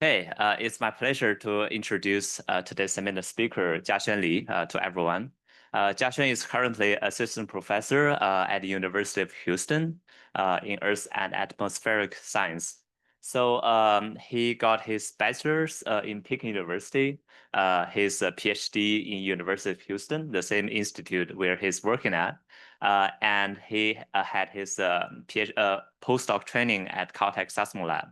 Hey, it's my pleasure to introduce today's seminar speaker, Jiaxuan Li, to everyone. Jiaxuan is currently assistant professor at the University of Houston in Earth and Atmospheric Science. So he got his bachelor's in Peking University, his PhD in University of Houston, the same institute where he's working at, and he had his postdoc training at Caltech Seismo Lab.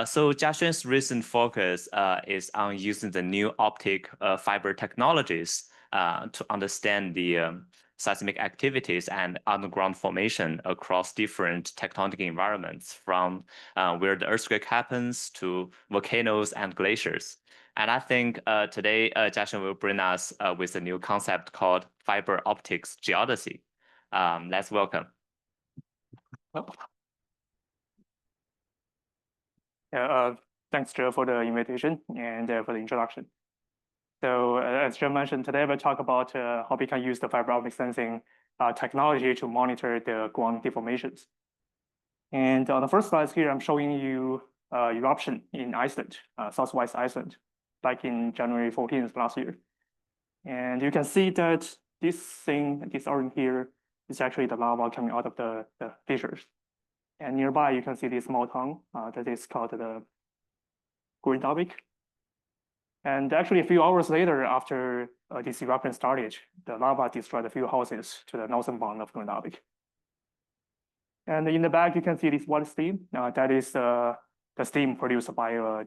So Jiaxuan's recent focus is on using the new optic fiber technologies to understand the seismic activities and underground formation across different tectonic environments, from where the earthquake happens to volcanoes and glaciers. And I think today Jiaxuan will bring us with a new concept called fiber optics geodesy. Let's welcome. Thanks, Zhe, for the invitation and for the introduction. So as Zhe mentioned, today we'll talk about how we can use the fiber optic sensing technology to monitor the ground deformations. And on the first slide here, I'm showing you eruption in Iceland, southwest Iceland, like in January 14th last year. And you can see that this orange here, is actually the lava coming out of the fissures. And nearby, you can see this small town that is called the Grindavík. And actually, a few hours later, after this eruption started, the lava destroyed a few houses to the northern bound of Grindavík. And in the back, you can see this white steam. That is the steam produced by a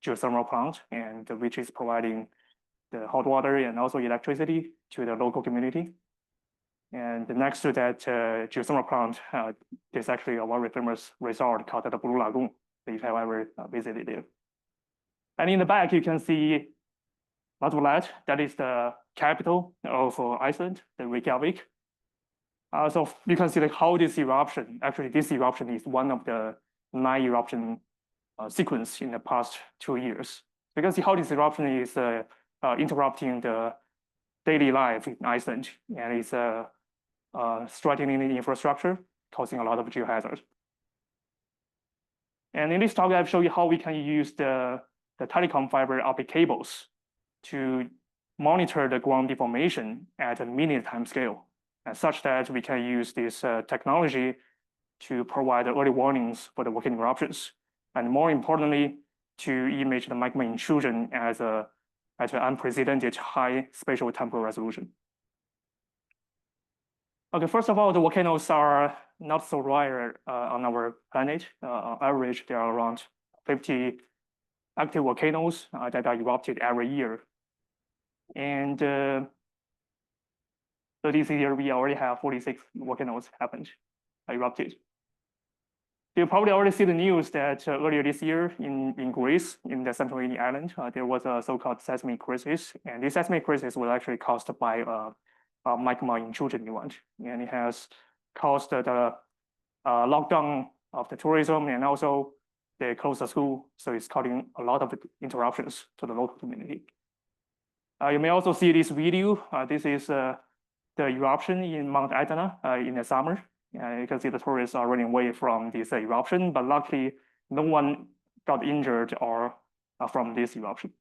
geothermal plant, and which is providing the hot water and also electricity to the local community. And next to that geothermal plant, there's actually a very famous resort called the Blue Lagoon, if you have ever visited there. And in the back, you can see Grindavík. That is the capital of Iceland, the Reykjavik. So you can see like how this eruption, actually this eruption is one of the 9 eruption sequence in the past 2 years. You can see how this eruption is interrupting the daily life in Iceland, and it's strengthening the infrastructure, causing a lot of geohazards. And in this talk, I've shown you how we can use the telecom fiber optic cables to monitor the ground deformation at a minute time scale, and such that we can use this technology to provide early warnings for the volcanic eruptions, and more importantly, to image the magma intrusion at an unprecedented high spatial temporal resolution. Okay, first of all, the volcanoes are not so rare on our planet. On average, there are around 50 active volcanoes that are erupted every year. And so this year, we already have 46 volcanoes erupted. You probably already see the news that earlier this year in Greece, in the Central Indian island, there was a so-called seismic crisis. And this seismic crisis was actually caused by a magma intrusion event. And it has caused the lockdown of the tourism, and also they closed the school. So it's causing a lot of interruptions to the local community. You may also see this video. This is the eruption in Mount Etna in the summer. You can see the tourists are running away from this eruption, but luckily no one got injured or from this eruption.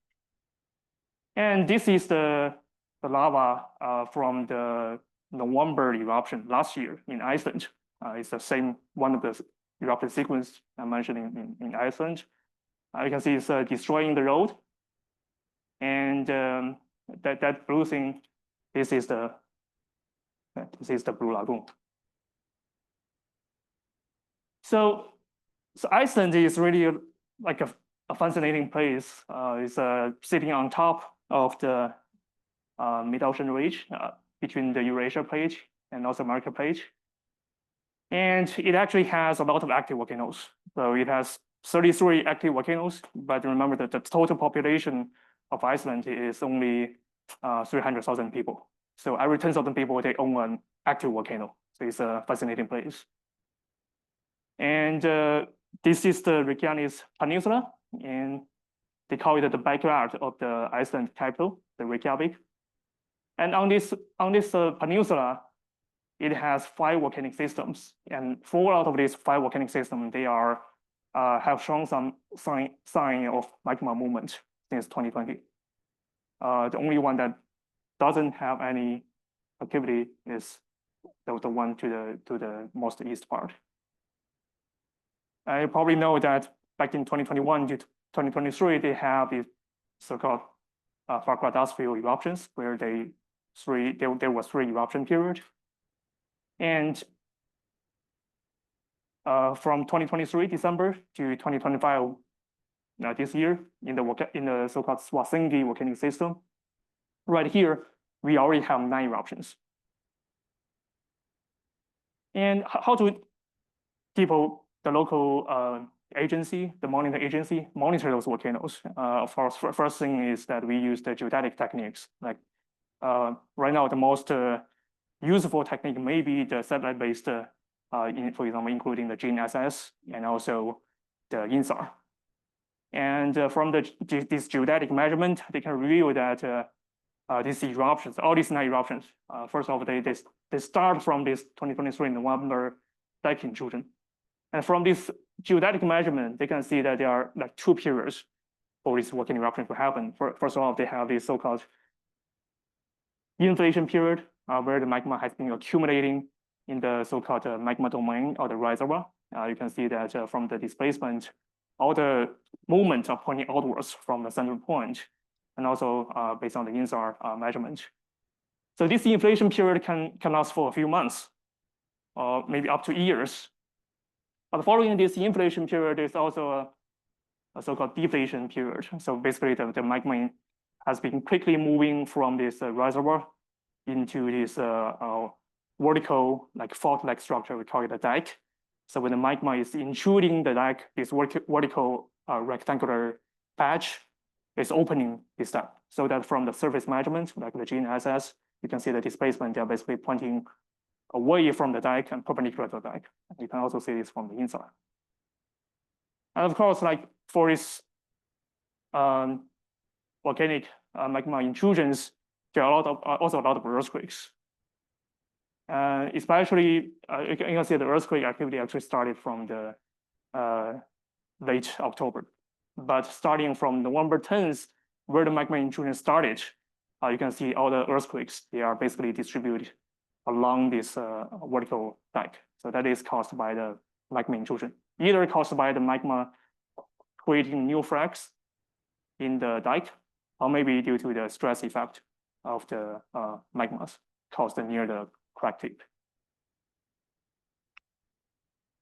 And this is the lava from the November eruption last year in Iceland. It's the same one of the eruption sequence I mentioned in Iceland. You can see it's destroying the road. And that blue thing, this is the Blue Lagoon. So Iceland is really like a fascinating place. It's sitting on top of the mid-ocean ridge between the Eurasia plate and North America plate. And it actually has a lot of active volcanoes. So it has 33 active volcanoes, but remember that the total population of Iceland is only 300,000 people. So every 10,000 people, they own an active volcano. So it's a fascinating place. And this is the Reykjanes Peninsula, and they call it the backyard of the Iceland capital, the Reykjavik. And on this peninsula, it has 5 volcanic systems, and 4 out of these 5 volcanic systems, they are have shown some sign of magma movement since 2020. The only one that doesn't have any activity is the one to the most east part. You probably know that back in 2021 to 2023, they have the so-called far dust field eruptions, where there was 3 eruption period. And from 2023 December to 2025 this year, in the so-called Swazingi volcanic system, right here we already have 9 eruptions. And how do people, the local agency, the monitoring agency, monitor those volcanoes? Of course, first thing is that we use the geodetic techniques. Like right now, the most useful technique may be the satellite-based, for example, including the GNSS and also the INSAR. And from this geodetic measurement, they can reveal that these eruptions, all these 9 eruptions, first of all, they start from this 2023 November dike intrusion. And from this geodetic measurement, they can see that there are like 2 periods for this volcanic eruption to happen. First of all, they have this so-called inflation period, where the magma has been accumulating in the so-called magma domain or the reservoir. You can see that from the displacement, all the movements are pointing outwards from the central point, and also based on the INSAR measurement. So this inflation period can last for a few months, or maybe up to years. But following this inflation period, there's also a so-called deflation period. So basically, the magma has been quickly moving from this reservoir into this vertical, like fault-like structure. We call it a dike. So when the magma is intruding the dike, this vertical rectangular patch is opening this dike. So that from the surface measurement, like the GNSS, you can see the displacement. They're basically pointing away from the dike and perpendicular to the dike. You can also see this from the inside. And of course, like for this volcanic magma intrusions, there are also a lot of earthquakes. Especially, you can see the earthquake activity actually started from the late October. But starting from November 10th, where the magma intrusion started, you can see all the earthquakes. They are basically distributed along this vertical dike. So that is caused by the magma intrusion, either caused by the magma creating new fracks in the dike, or maybe due to the stress effect of the magmas caused near the crack tip.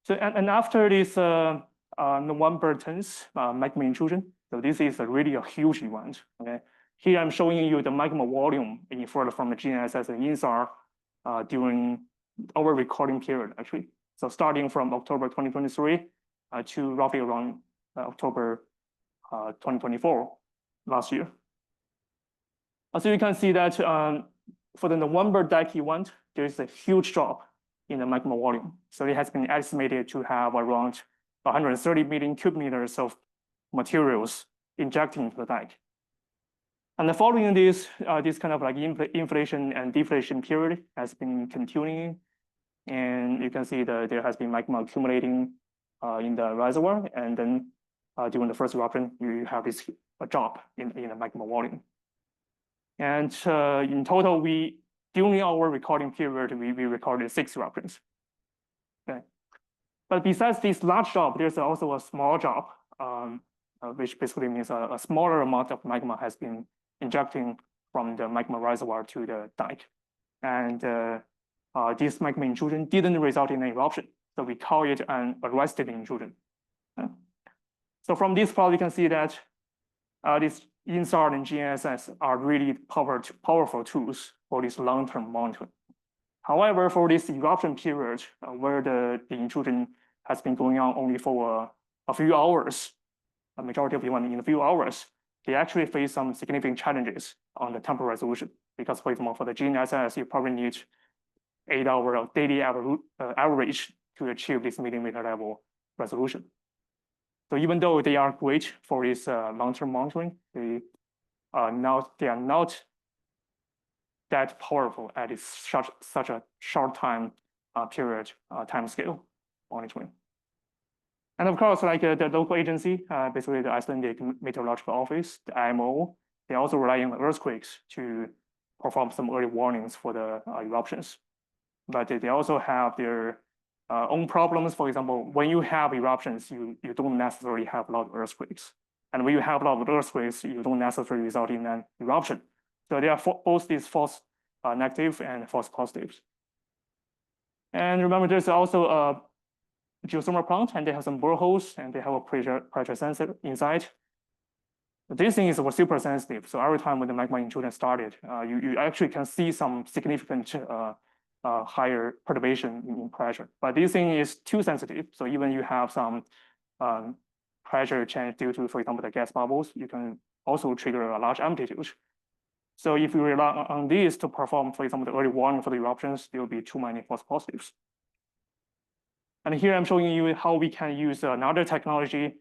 So and after this November 10th magma intrusion, so this is really a huge event. Okay, here I'm showing you the magma volume inferred from the GNSS and INSAR during our recording period, actually. So starting from October 2023 to roughly around October 2024, last year. So you can see that for the November dike event, there is a huge drop in the magma volume. So it has been estimated to have around 130 million cubic meters of materials injecting into the dike. And the following this kind of like inflation and deflation period has been continuing. And you can see that there has been magma accumulating in the reservoir. And then during the first eruption, you have this drop in the magma volume. And in total, during our recording period, we recorded 6 eruptions. Okay. But besides this large drop, there's also a small drop, which basically means a smaller amount of magma has been injecting from the magma reservoir to the dike. And this magma intrusion didn't result in an eruption. So we call it an arrested intrusion. So from this plot, you can see that this INSAR and GNSS are really powerful tools for this long-term monitoring. However, for this eruption period, where the intrusion has been going on only for a few hours, a majority of events in a few hours, they actually face some significant challenges on the temporal resolution. Because, for example, for the GNSS, you probably need 8-hour daily average to achieve this millimeter level resolution. So even though they are great for this long-term monitoring, they are not that powerful at such a short time period timescale monitoring. And of course, like the local agency, basically the Icelandic Meteorological Office, the IMO, they also rely on earthquakes to perform some early warnings for the eruptions. But they also have their own problems. For example, when you have eruptions, you don't necessarily have a lot of earthquakes. And when you have a lot of earthquakes, you don't necessarily result in an eruption. So there are both these false negative and false positives. And remember, there's also a geothermal plant, and they have some boreholes, and they have a pressure sensor inside. This thing is super sensitive. So every time when the magma intrusion started, you actually can see some significant higher perturbation in pressure. But this thing is too sensitive. So even you have some pressure change due to, for example, the gas bubbles, you can also trigger a large amplitude. So if you rely on this to perform, for example, the early warning for the eruptions, there will be too many false positives. And here I'm showing you how we can use another technology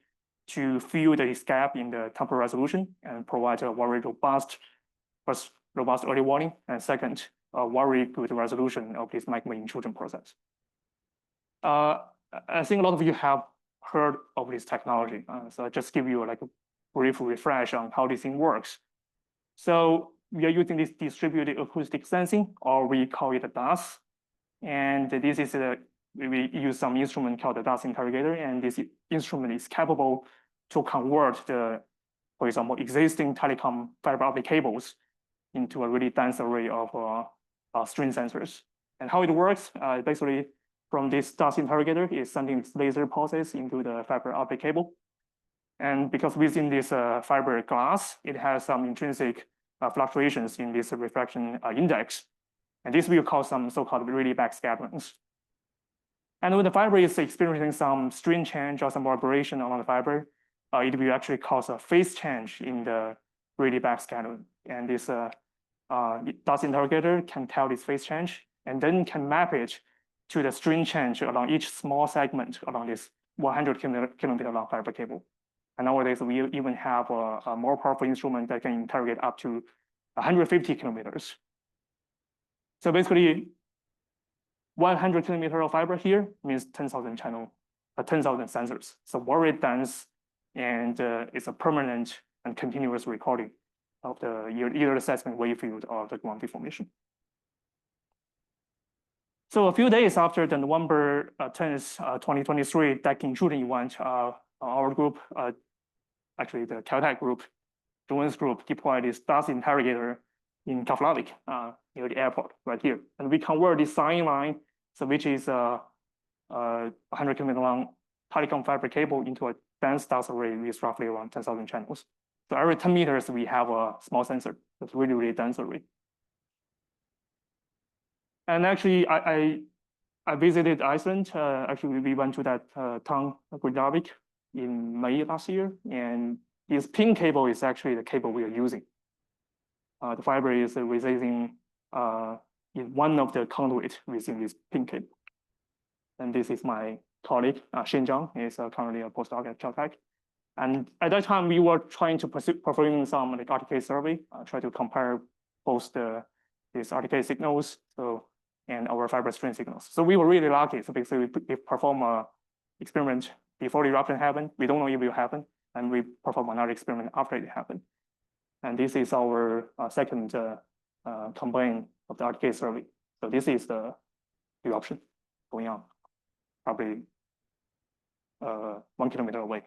to fill this gap in the temporal resolution and provide a very robust early warning, and second, a very good resolution of this magma intrusion process. I think a lot of you have heard of this technology, so I'll just give you like a brief refresh on how this thing works. So we are using this distributed acoustic sensing, or we call it a DAS. And this is we use some instrument called the DAS interrogator, and this instrument is capable to convert the, for example, existing telecom fiber optic cables into a really dense array of strain sensors. And how it works, basically from this DAS interrogator is sending laser pulses into the fiber optic cable. And because within this fiber glass, it has some intrinsic fluctuations in this refraction index. And this will cause some so-called really backscatterings. And when the fiber is experiencing some strain change or some vibration along the fiber, it will actually cause a phase change in the really backscattering. And this DAS interrogator can tell this phase change and then can map it to the strain change along each small segment along this 100 kilometer long fiber cable. And nowadays, we even have a more powerful instrument that can interrogate up to 150 kilometers. So basically, 100 kilometer of fiber here means 10,000 channel, 10,000 sensors. So very dense, and it's a permanent and continuous recording of the either the seismic wave field or the ground deformation. So a few days after the November 10th, 2023 dike intrusion event, our group, actually the Geodetic group, Joan's group, deployed this DAS interrogator in Grindavík, near the airport right here. And we convert this sign line, so which is a 100 kilometer long telecom fiber cable, into a dense DAS array with roughly around 10,000 channels. So every 10 meters, we have a small sensor. That's really, really dense array. And actually, I visited Iceland. Actually, we went to that town, Grindavík, in May last year. And this pink cable is actually the cable we are using. The fiber is residing in one of the conduit within this pink cable. And this is my colleague, Shen Zhang, is currently a postdoc at Caltech. And at that time, we were trying to perform some like RTK survey, try to compare both these RTK signals and our fiber strain signals. So we were really lucky. So basically, we perform an experiment before the eruption happened. We don't know if it will happen. And we perform another experiment after it happened. And this is our second campaign of the RTK survey. So this is the eruption going on, probably 1 kilometer away.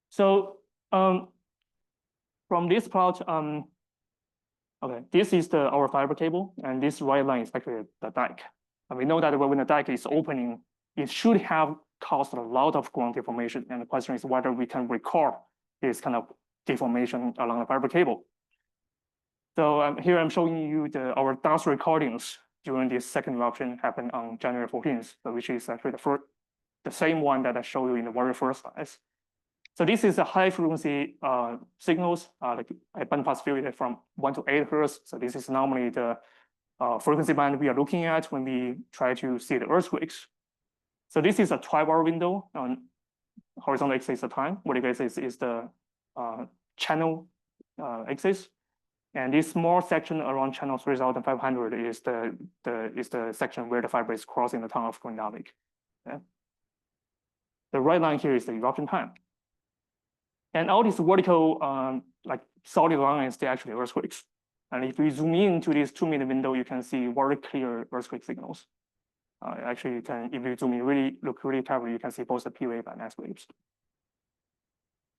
So from this plot, okay, this is our fiber cable, and this right line is actually the dike. And we know that when the dike is opening, it should have caused a lot of ground deformation. And the question is whether we can record this kind of deformation along the fiber cable. So here I'm showing you our DAS recordings during this second eruption happened on January 14th, which is actually the same one that I showed you in the very first slides. So this is a high frequency signals, like a bandpass filtered from 1 to 8 hertz. So this is normally the frequency band we are looking at when we try to see the earthquakes. So this is a 12-hour window. Horizontal axis is the time, vertical axis is the channel axis. And this small section around channel 3500 is the section where the fiber is crossing the town of Grindavík. Okay? The red line here is the eruption time. And all these vertical, like solid lines, they're actually earthquakes. And if we zoom in to this 2-minute window, you can see very clear earthquake signals. Actually, if you zoom in, look really carefully, you can see both the P wave and S waves.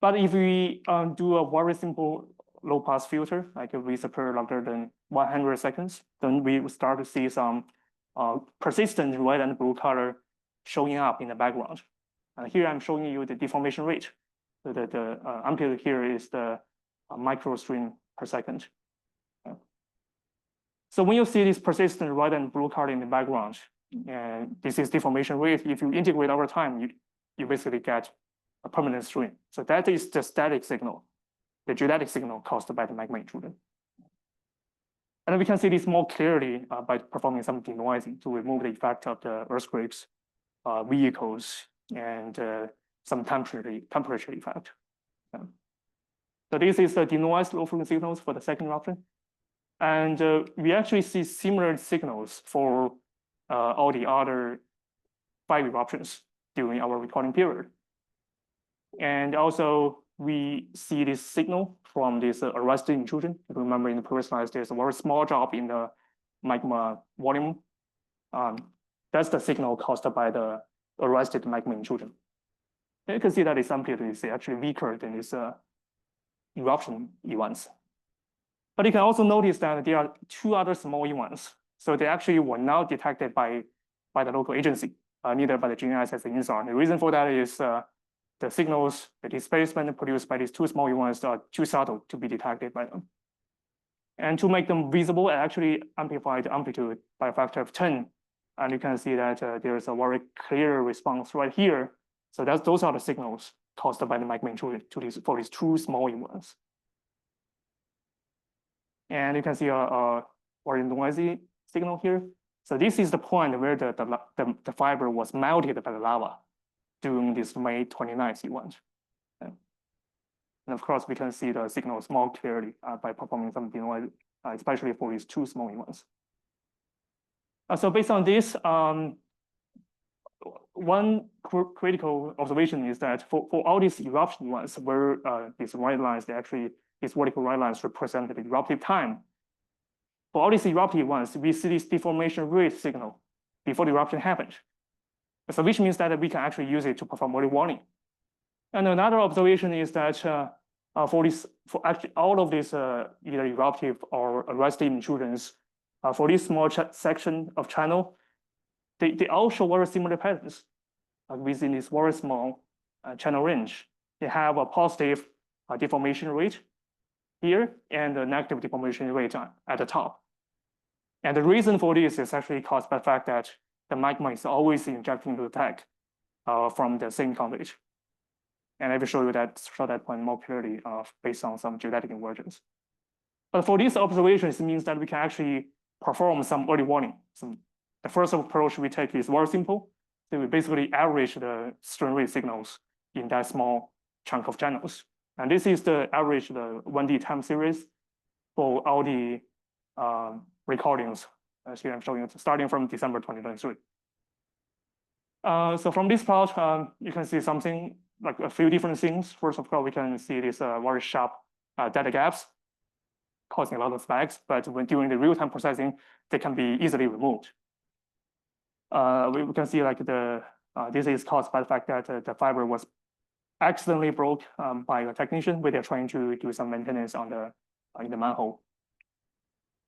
But if we do a very simple low-pass filter, like if we occur longer than 100 seconds, then we will start to see some persistent red and blue color showing up in the background. And here I'm showing you the deformation rate. So the amplitude here is the microstream per second. So when you see this persistent red and blue color in the background, and this is deformation rate, if you integrate over time, you basically get a permanent stream. So that is the static signal, the geodetic signal caused by the magma intrusion. And we can see this more clearly by performing some denoising to remove the effect of the earthquakes, vehicles, and some temperature effect. So this is the denoised low frequency signals for the second eruption. And we actually see similar signals for all the other 5 eruptions during our recording period. And also, we see this signal from this arrested intrusion. If you remember in the previous slides, there's a very small drop in the magma volume. That's the signal caused by the arrested magma intrusion. And you can see that its amplitude is actually weaker than this eruption events. But you can also notice that there are 2 other small events. So they actually were not detected by the local agency, neither by the GNS as the INSAR. The reason for that is the signals, the displacement produced by these 2 small events are too subtle to be detected by them. And to make them visible, I actually amplify the amplitude by a factor of 10. And you can see that there's a very clear response right here. So those are the signals caused by the magma intrusion for these 2 small events. And you can see a very noisy signal here. So this is the point where the fiber was melted by the lava during this May 29th event. And of course, we can see the signals more clearly by performing some denoising, especially for these 2 small events. So based on this, one critical observation is that for all these eruption events where these white lines, these vertical red lines represent the eruptive time. For all these eruptive events, we see this deformation rate signal before the eruption happened. So which means that we can actually use it to perform early warning. And another observation is that for actually all of these either eruptive or arrested intrusions, for this small section of channel, they all show very similar patterns within this very small channel range. They have a positive deformation rate here and a negative deformation rate at the top. And the reason for this is actually caused by the fact that the magma is always injecting into the tank from the same conduit. And I will show that point more clearly based on some geodetic inversions. But for these observations, it means that we can actually perform some early warning. So the first approach we take is very simple. So we basically average the strain rate signals in that small chunk of channels. And this is the average, the 1D time series for all the recordings. As here I'm showing it, starting from December 2023. So from this plot, you can see something like a few different things. First of all, we can see these very sharp data gaps causing a lot of spikes, but when during the real-time processing, they can be easily removed. We can see like this is caused by the fact that the fiber was accidentally broke by a technician when they're trying to do some maintenance on in the manhole.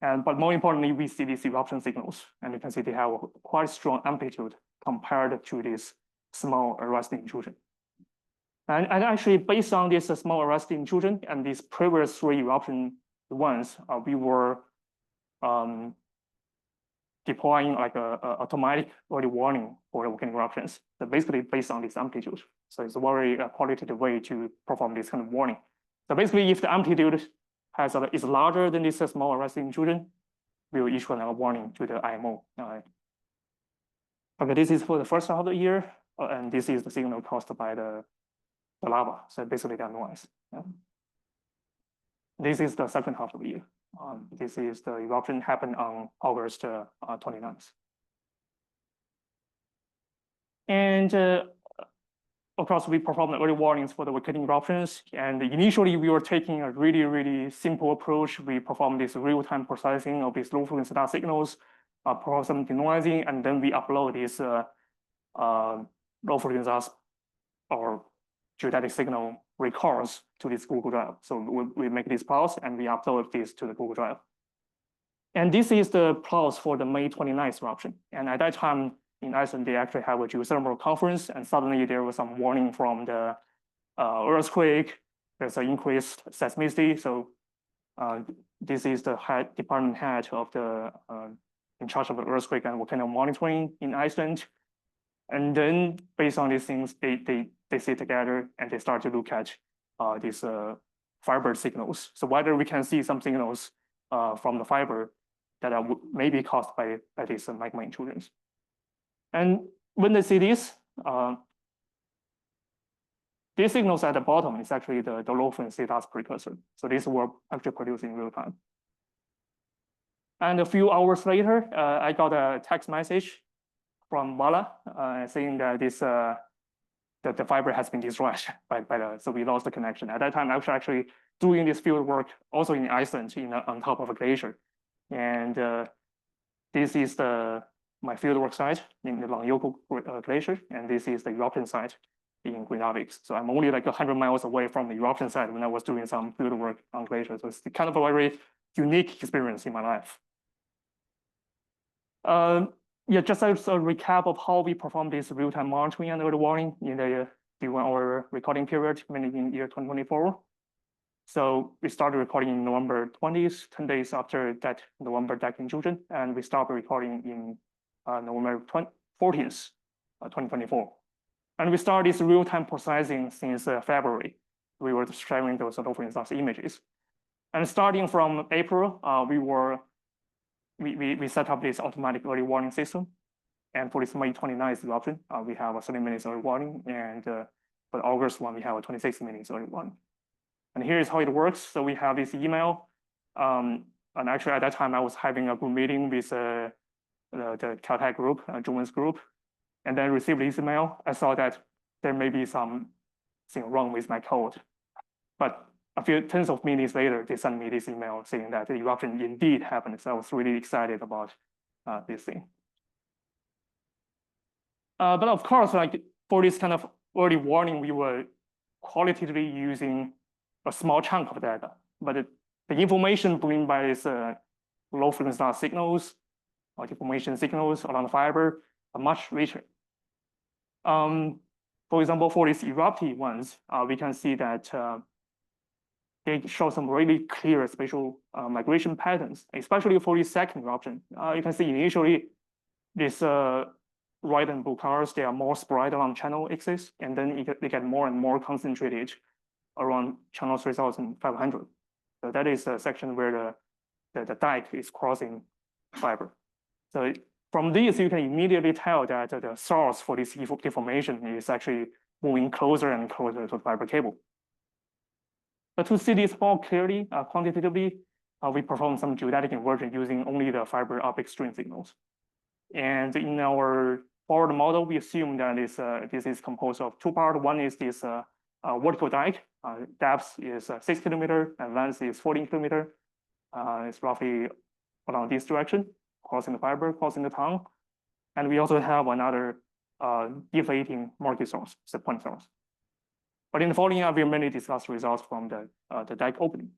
But more importantly, we see these eruption signals, and you can see they have a quite strong amplitude compared to this small arresting intrusion. And actually, based on this small arresting intrusion and these previous 3 eruption ones, we were deploying like a automatic early warning for the volcanic eruptions. So basically based on this amplitude. So it's a very qualitative way to perform this kind of warning. So basically, if the amplitude is larger than this small arresting intrusion, we will issue a warning to the IMO. Okay, this is for the first half of the year. and this is the signal caused by the lava. So basically that noise. This is the second half of the year. This is the eruption happened on August 29th. And of course, we performed early warnings for the volcanic eruptions. And initially, we were taking a really, really simple approach. We performed this real-time processing of these low-frequency data signals, perform some denoising, and then we upload this low-frequency data or geodetic signal records to this Google Drive. So we make these plots and we upload this to the Google Drive. And this is the plots for the May 29th eruption. And at that time in Iceland, they actually have a geothermal conference, and suddenly there was some warning from the earthquake. There's an increased seismicity. So this is the department head of the in charge of the earthquake and volcano monitoring in Iceland. And then based on these things, they sit together and they start to look at these fiber signals. So whether we can see some signals from the fiber that are maybe caused by these magma intrusions. And when they see this, these signals at the bottom is actually the low frequency data precursor. So these were actually produced in real time. And a few hours later, I got a text message from Vala saying that this that the fiber has been destroyed so we lost the connection. At that time, I was actually doing this field work also in Iceland on top of a glacier. And this is my fieldwork site in the Langjökull glacier, and this is the eruption site in Grindavík. So I'm only like 100 miles away from the eruption site when I was doing some fieldwork on glacier. So it's kind of a very unique experience in my life. Yeah, just as a recap of how we perform this real-time monitoring and early warning during our recording period, mainly in year 2024. So we started recording in November 20th, 10 days after that November dike intrusion, and we stopped recording in November 14th, 2024. And we started this real-time processing since February. We were sharing those low-frequency images. And starting from April, we set up this automatic early warning system. And for this May 29th eruption, we have a 30 minutes early warning. And for the August one, we have a 26 minutes early warning. And here's how it works. So we have this email. And actually at that time, I was having a group meeting with the Caltech group, Jungwon's group, and then received this email. I saw that there may be something wrong with my code. But a few tens of minutes later, they sent me this email saying that the eruption indeed happened. So I was really excited about this thing. But of course, like for this kind of early warning, we were qualitatively using a small chunk of data. But the information brought by these low frequency signals or deformation signals around the fiber are much richer. For example, for these eruptive ones, we can see that they show some really clear spatial migration patterns, especially for the second eruption. You can see initially this red and blue colors, they are more spread along channel axis, and then they get more and more concentrated around channel 3500. So that is the section where the dike is crossing fiber. So from this, you can immediately tell that the source for this deformation is actually moving closer and closer to the fiber cable. But to see this more clearly, quantitatively, we perform some geodetic inversion using only the fiber-optic strain signals. And in our forward model, we assume that this is composed of two parts. One is this vertical dike. Depth is 6 kilometers and length is 14 kilometers. It's roughly along this direction, crossing the fiber, crossing the tongue. And we also have another deflating market source, the point source. But in the following, I will mainly discuss results from the dike opening.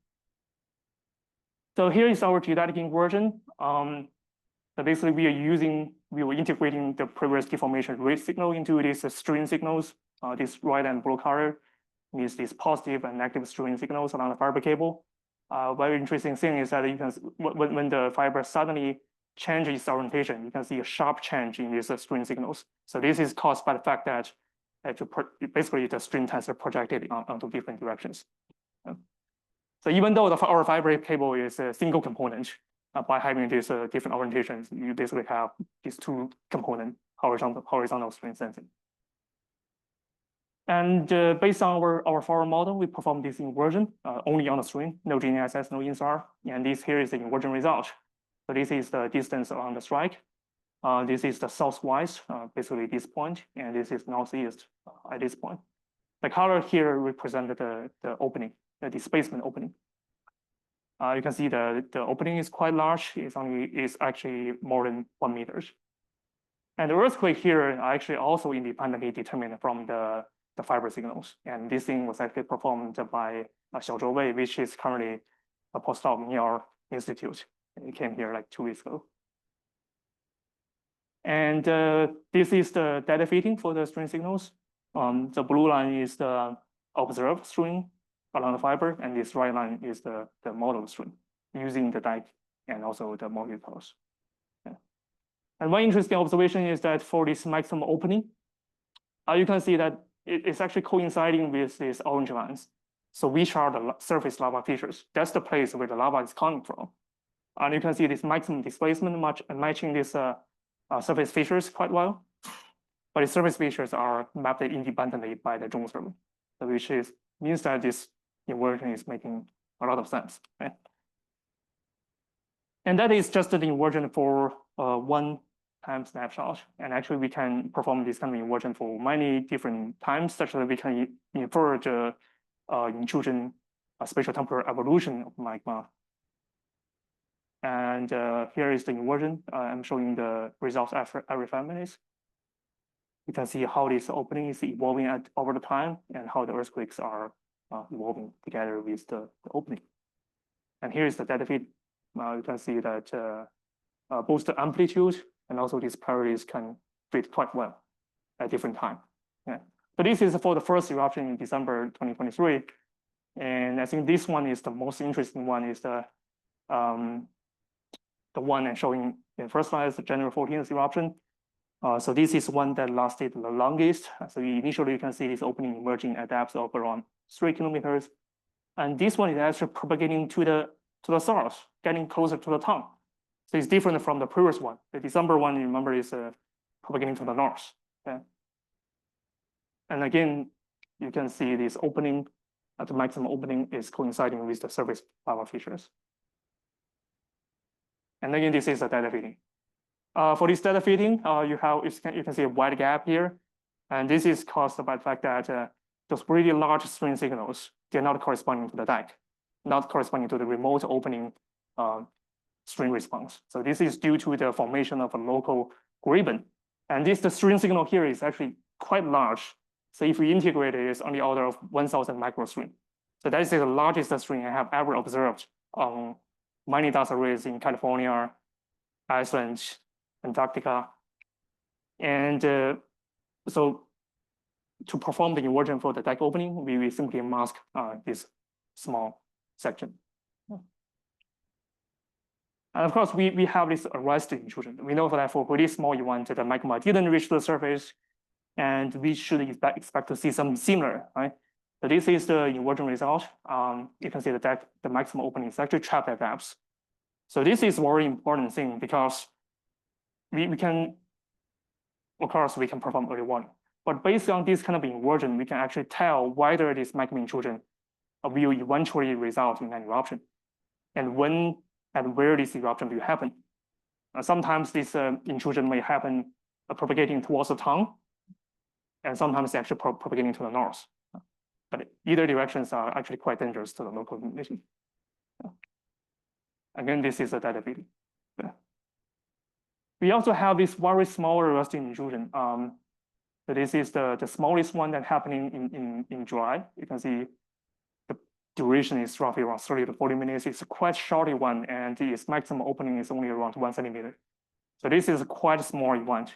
So here is our geodetic inversion. So basically, we were integrating the previous deformation rate signal into these strain signals. This red and blue color is these positive and negative strain signals along the fiber cable. Very interesting thing is that you can, when the fiber suddenly changes its orientation, you can see a sharp change in these strain signals. So this is caused by the fact that basically the strain tensor projected onto different directions. So even though our fiber cable is a single component, by having these different orientations, you basically have these two component horizontal strain sensing. And based on our forward model, we perform this inversion only on the string, no GNSS, no INSAR. And this here is the inversion result. So this is the distance on the strike. This is the southwest, basically this point, and this is northeast at this point. The color here represents the opening, the displacement opening. You can see the opening is quite large. It's actually more than 1 meter. And the earthquake here are actually also independently determined from the fiber signals. And this thing was actually performed by Zhe Wei, which is currently a postdoc in our institute. And he came here like 2 weeks ago. And this is the data fitting for the string signals. The blue line is the observed string along the fiber, and this right line is the model string using the dike and also the multi-pulse. Yeah. And one interesting observation is that for this maximum opening, you can see that it's actually coinciding with these orange lines. So which are the surface lava fissures? That's the place where the lava is coming from. And you can see this maximum displacement matching this surface fissures quite well. But the surface features are mapped independently by the Jones survey, which means that this inversion is making a lot of sense. Right? And that is just the inversion for one time snapshot. And actually, we can perform this kind of inversion for many different times, such that we can infer the intrusion, spatiotemporal evolution of magma. And here is the inversion. I'm showing the results after every 5 minutes. You can see how this opening is evolving over the time and how the earthquakes are evolving together with the opening. And here is the data feed. You can see that both the amplitude and also these polarities can fit quite well at different time. Yeah. So this is for the first eruption in December 2023. And I think this one is the most interesting one, is the one I'm showing in first slide is the January 14th eruption. So this is one that lasted the longest. So initially you can see this opening emerging at depths of around 3 kilometers. And this one is actually propagating to the south, getting closer to the town. So it's different from the previous one. The December one, you remember, is propagating to the north. Okay? And again, you can see this opening at the maximum opening is coinciding with the surface lava fissures. And again, this is the data feeding. For this data feeding, you can see a wide gap here. And this is caused by the fact that those really large string signals, they're not corresponding to the dike, not corresponding to the remote opening string response. So this is due to the formation of a local graben. And the string signal here is actually quite large. So if we integrate it, it's on the order of 1,000 microstring. So that is the largest string I have ever observed on mining data arrays in California, Iceland, Antarctica. And so to perform the inversion for the dike opening, we will simply mask this small section. And of course, we have this arrest intrusion. We know that for this small event, the magma didn't reach the surface, and we should expect to see something similar, right? So this is the inversion result. You can see the maximum opening is actually trapped at depths. So this is a very important thing because we can, of course, we can perform early warning. But based on this kind of inversion, we can actually tell whether this magma intrusion will eventually result in an eruption, and when and where this eruption will happen. Sometimes this intrusion may happen propagating towards the town, and sometimes actually propagating to the north. But either directions are actually quite dangerous to the local community. Again, this is a data feeding. We also have this very small arresting intrusion. So this is the smallest one that's happening in July. You can see the duration is roughly around 30 to 40 minutes. It's a quite short one, and its maximum opening is only around 1 centimeter. So this is a quite small event.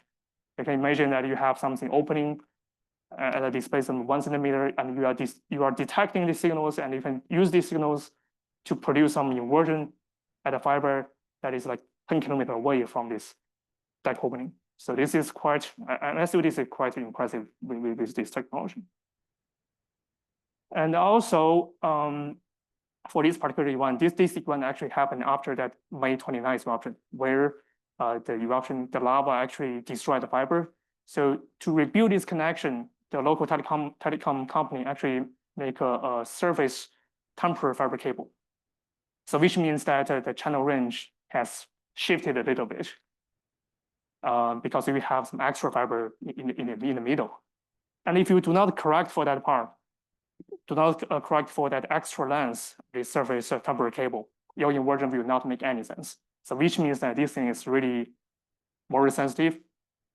You can imagine that you have something opening at a displacement of 1 centimeter, and you are detecting the signals, and you can use these signals to produce some inversion at a fiber that is like 10 kilometers away from this dike opening. So this is quite, I feel this is quite impressive with this technology. And also, for this particular event, this event actually happened after that May 29th eruption, where the lava actually destroyed the fiber. So to rebuild this connection, the local telecom company actually make a surface temporal fiber cable. So which means that the channel range has shifted a little bit because we have some extra fiber in the middle. And if you do not correct for that part, do not correct for that extra length, the surface temporal cable, your inversion will not make any sense. So which means that this thing is really more sensitive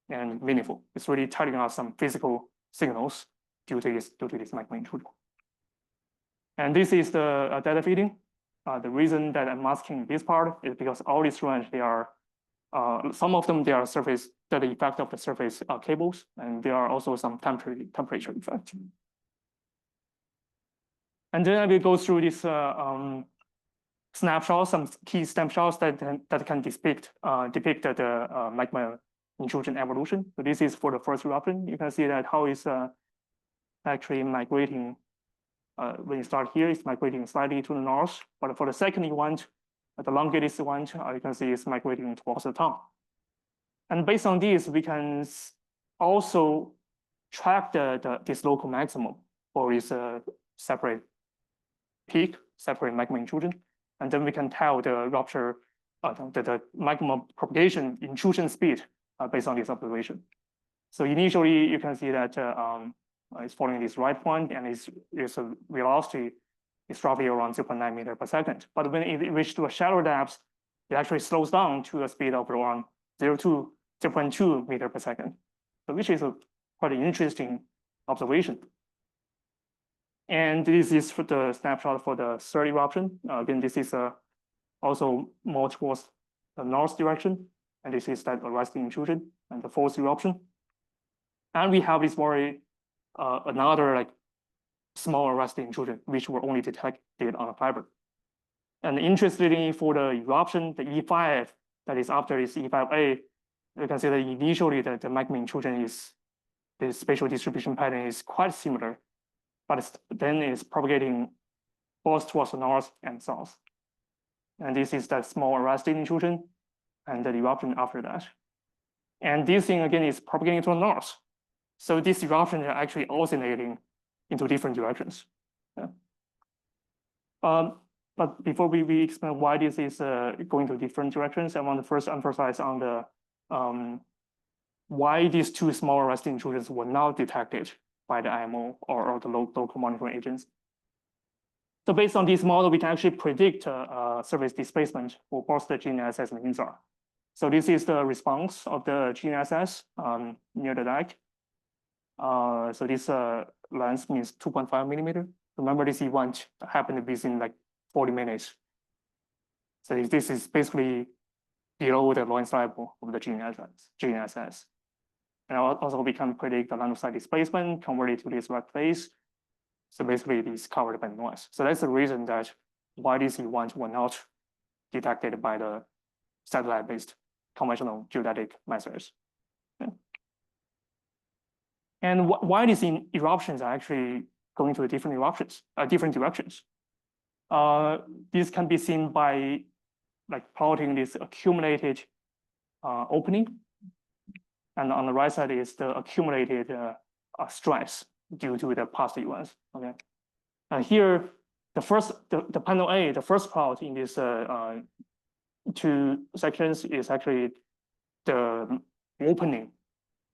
and meaningful. It's really telling us some physical signals due to this magma intrusion. And this is the data feeding. The reason that I'm asking this part is because all these range, they are some of them they are surface, the effect of the surface cables, and there are also some temperature effect. And then I will go through this snapshots, some key snapshots that can depict the magma intrusion evolution. So this is for the first eruption. You can see that how it's actually migrating. When you start here, it's migrating slightly to the north. But for the second event, the longest one, you can see it's migrating towards the town. And based on this, we can also track this local maximum for this separate peak, separate magma intrusion. And then we can tell the rupture, the magma propagation intrusion speed based on this observation. So initially, you can see that it's following this right point, and its velocity is roughly around 0.9 meters per second. But when it reaches to a shallow depth, it actually slows down to a speed of around 0.2 meters per second, so which is a quite an interesting observation. And this is for the snapshot for the third eruption. Again, this is also more towards the north direction, and this is that arresting intrusion and the fourth eruption. And we have this very another like small arresting intrusion, which were only detected on a fiber. And interestingly, for the eruption, the E5 that is after this E5A, you can see that initially the magma intrusion is the spatial distribution pattern is quite similar, but then it's propagating both towards the north and south. And this is that small arresting intrusion and the eruption after that. And this thing again is propagating to the north. So these eruptions are actually oscillating into different directions. Yeah. But before we explain why this is going to different directions, I want to first emphasize on the why these two small arresting intrusions were not detected by the IMO or the local monitoring agents. So based on this model, we can actually predict surface displacement for both the GNSS and INSAR. So this is the response of the GNSS near the dike. So this length means 2.5 millimeter. Remember, this event happened within like 40 minutes. So this is basically below the noise level of the GNSS. And also we can predict the line of sight displacement, convert it to this red phase. So basically it is covered by noise. So that's the reason that why these events were not detected by the satellite-based conventional geodetic methods. Okay. And why these eruptions are actually going to different directions. This can be seen by like plotting this accumulated opening. And on the right side is the accumulated stress due to the past events. Okay. And here, the panel A, the first plot in this two sections is actually the opening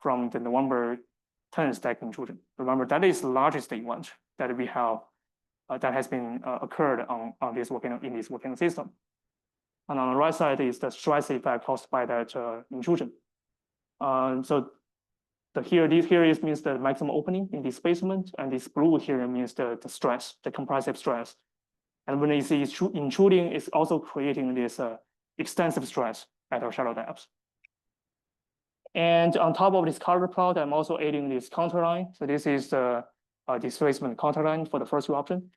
from the November 10th dike intrusion. Remember, that is the largest event that we have that has been occurred on this in this volcano system. And on the right side is the stress effect caused by that intrusion. So here means the maximum opening in displacement, and this blue here means the stress, the compressive stress. And when you see intruding, it's also creating this extensive stress at our shallow depths. And on top of this color plot, I'm also adding this counter line. So this is the displacement counter line for the first eruption.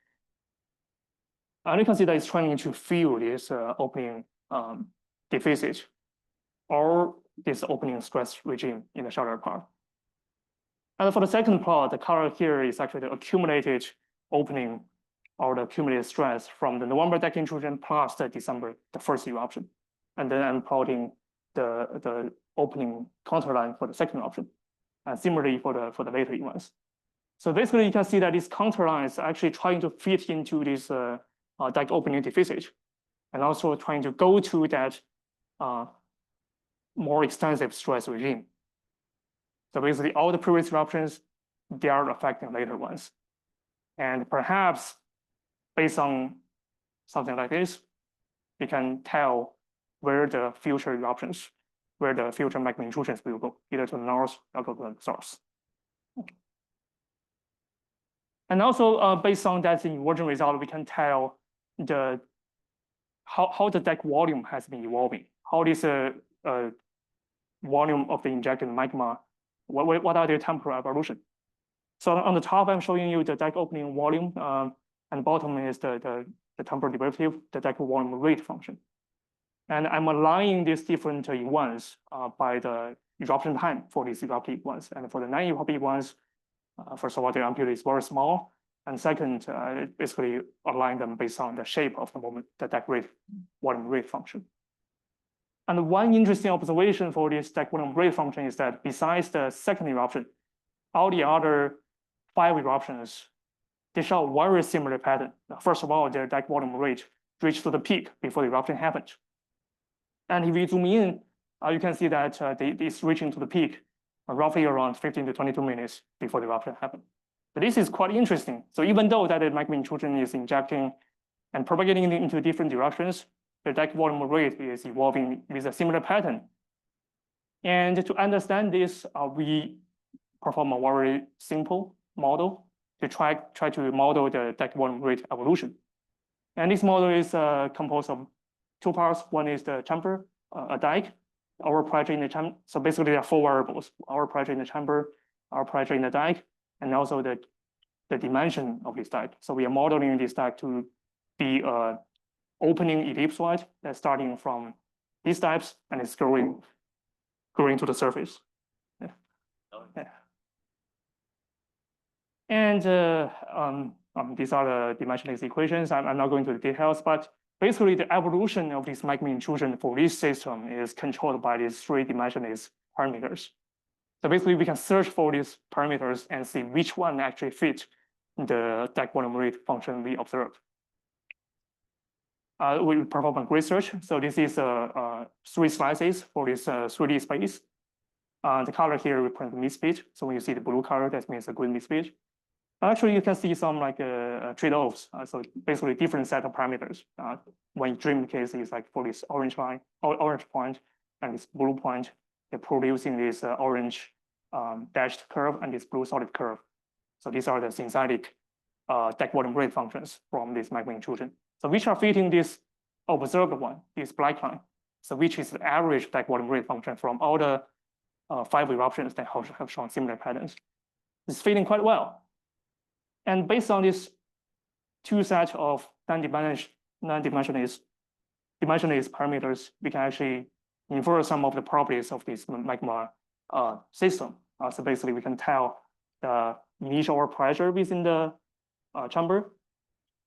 And you can see that it's trying to fill this opening deficit or this opening stress regime in the shallower part. And for the second plot, the color here is actually the accumulated opening or the accumulated stress from the November dike intrusion plus the December, the first eruption. And then I'm plotting the opening counter line for the second eruption. And similarly for the later events. So basically, you can see that these contour lines are actually trying to fit into this dike opening deficit, and also trying to go to that more extensive stress regime. So basically, all the previous eruptions, they are affecting later ones. And perhaps based on something like this, we can tell where the future eruptions, where the future magma intrusions will go, either to the north or go to the south. And also, based on that inversion result, we can tell how the dike volume has been evolving, how this volume of the injected magma, what are their temporal evolution. So on the top, I'm showing you the dike opening volume, and bottom is the temporal derivative, the dike volume rate function. And I'm aligning these different events by the eruption time for these eruptive ones. And for the non-eruptive ones, first of all, the amplitude is very small. And second, basically align them based on the shape of the moment, the dike volume rate function. And one interesting observation for this dike volume rate function is that besides the second eruption, all the other 5 eruptions, they show a very similar pattern. First of all, their dike volume rate reached to the peak before the eruption happened. And if you zoom in, you can see that it's reaching to the peak roughly around 15 to 22 minutes before the eruption happened. So this is quite interesting. So even though that the magma intrusion is injecting and propagating into different directions, the dike volume rate is evolving with a similar pattern. And to understand this, we perform a very simple model to try to model the dike volume rate evolution. And this model is composed of 2 parts. One is the chamber, a dike, our pressure in the chamber. So basically there are 4 variables: our pressure in the chamber, our pressure in the dike, and also the dimension of this dike. So we are modeling this dike to be an opening ellipsoid that's starting from these types and it's growing to the surface. Yeah. Yeah. And these are the dimensionless equations. I'm not going to the details, but basically the evolution of this magma intrusion for this system is controlled by these 3 dimensionless parameters. So basically we can search for these parameters and see which one actually fit the dike volume rate function we observed. We perform a research. So this is 3 slices for this 3D space. The color here represents the mid-speed. So when you see the blue color, that means a good mid-speed. Actually, you can see some like trade-offs. So basically different set of parameters. When dream case is like for this orange line, orange point, and this blue point, they're producing this orange dashed curve and this blue solid curve. So these are the synthetic dike volume rate functions from this magma intrusion. So which are fitting this observed one, this black line. So which is the average dike volume rate function from all the 5 eruptions that have shown similar patterns. It's fitting quite well. And based on this 2 sets of dimensionless parameters, we can actually infer some of the properties of this magma system. So basically, we can tell the initial pressure within the chamber,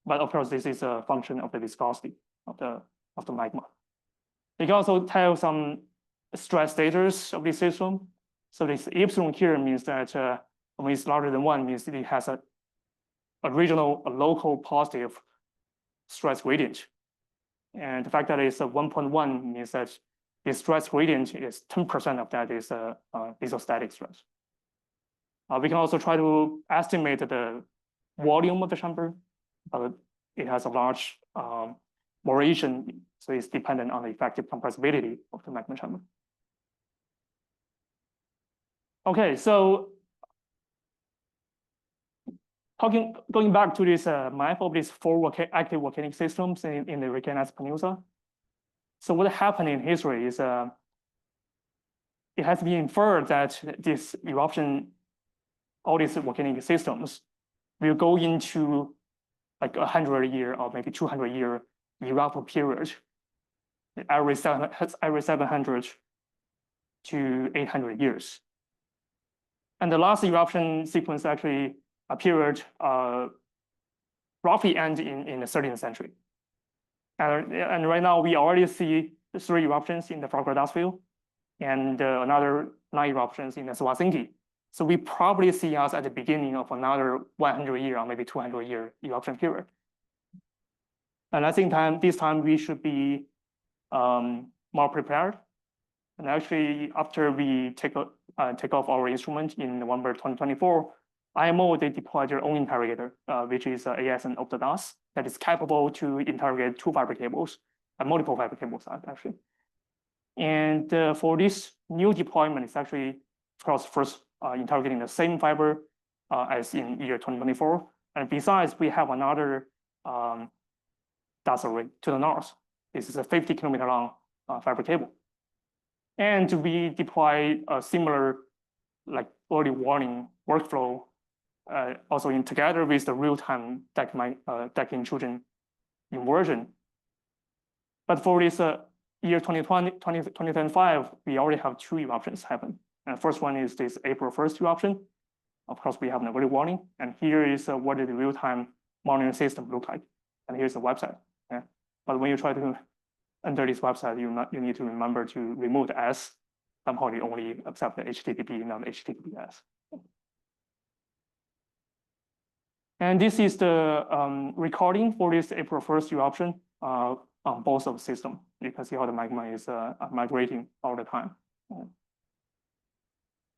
but of course, this is a function of the viscosity of the magma. You can also tell some stress status of this system. So this epsilon here means that when it's larger than 1, means it has a local positive stress gradient. And the fact that it's a 1.1 means that the stress gradient is 10% of that is isostatic stress. We can also try to estimate the volume of the chamber, but it has a large variation, so it's dependent on the effective compressibility of the magma chamber. Okay, so going back to this map of these 4 active volcanic systems in the Reykjanes Peninsula. So what happened in history is it has been inferred that this eruption, all these volcanic systems will go into like 100-year or maybe 200-year eruptive period every 700 to 800 years. And the last eruption sequence actually appeared roughly end in the 13th century. And right now we already see 3 eruptions in the Frogger dust field and another 9 eruptions in the Swazingi. So we probably see us at the beginning of another 100-year or maybe 200-year eruption period. And I think this time we should be more prepared. And actually, after we take off our instrument in November 2024, IMO, they deployed their own interrogator, which is ASN LFDAS, that is capable to interrogate 2 fiber cables, multiple fiber cables, actually. And for this new deployment, it's actually, of course, first interrogating the same fiber as in year 2024. And besides, we have another DAS array to the north. This is a 50-kilometer long fiber cable. And we deploy a similar like early warning workflow also together with the real-time dike intrusion inversion. But for this year 2025, we already have 2 eruptions happen. And the first one is this April 1st eruption. Of course, we have an early warning. And here is what the real-time monitoring system look like. And here's the website. Yeah. But when you try to enter this website, you need to remember to remove the S. Somehow they only accept the HTTP, not HTTPS. And this is the recording for this April 1st eruption on both of the system. You can see how the magma is migrating all the time.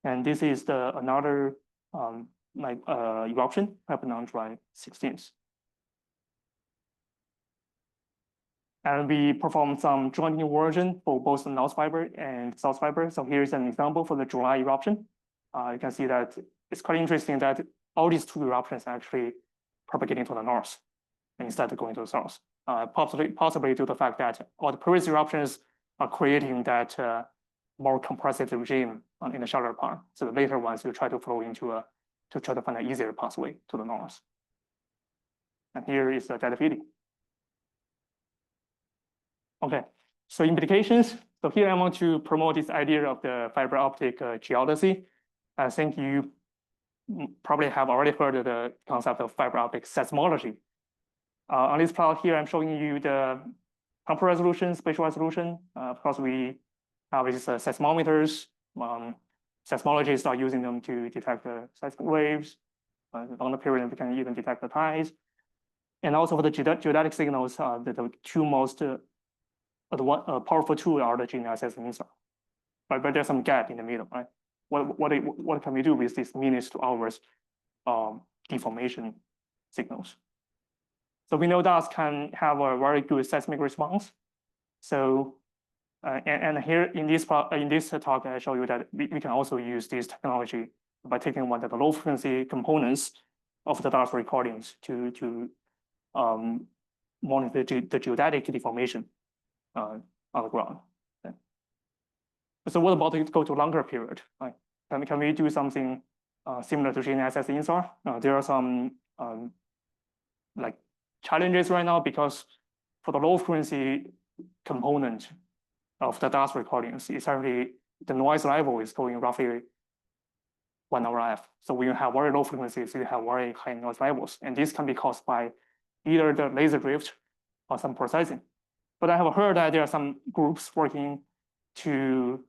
And this is another eruption happened on July 16th. And we performed some joint inversion for both the north fiber and south fiber. So here's an example for the July eruption. You can see that it's quite interesting that all these 2 eruptions are actually propagating to the north instead of going to the south. Possibly due to the fact that all the previous eruptions are creating that more compressive regime in the shallower part. So the later ones will try to flow into to try to find an easier pathway to the north. And here is the data feeding. Okay, so implications. So here I want to promote this idea of the fiber optic geodesy. I think you probably have already heard of the concept of fiber optic seismology. On this plot here, I'm showing you the temporal resolution, spatial resolution. Of course, we have these seismometers. Seismologists are using them to detect the seismic waves. On the period, we can even detect the tides. And also for the geodetic signals, the 2 most powerful tools are the GNSS and INSAR. But there's some gap in the middle, right? What can we do with these minutes to hours deformation signals? So we know DAS can have a very good seismic response. So and here in this talk, I show you that we can also use this technology by taking one of the low frequency components of the DAS recordings to monitor the geodetic deformation on the ground. Okay. So what about to go to longer period? Right? Can we do something similar to GNSS INSAR? There are some like challenges right now because for the low frequency component of the DAS recordings, it's actually the noise level is going roughly 1 RF. So when you have very low frequencies, you have very high noise levels, and this can be caused by either the laser drift or some processing. But I have heard that there are some groups working to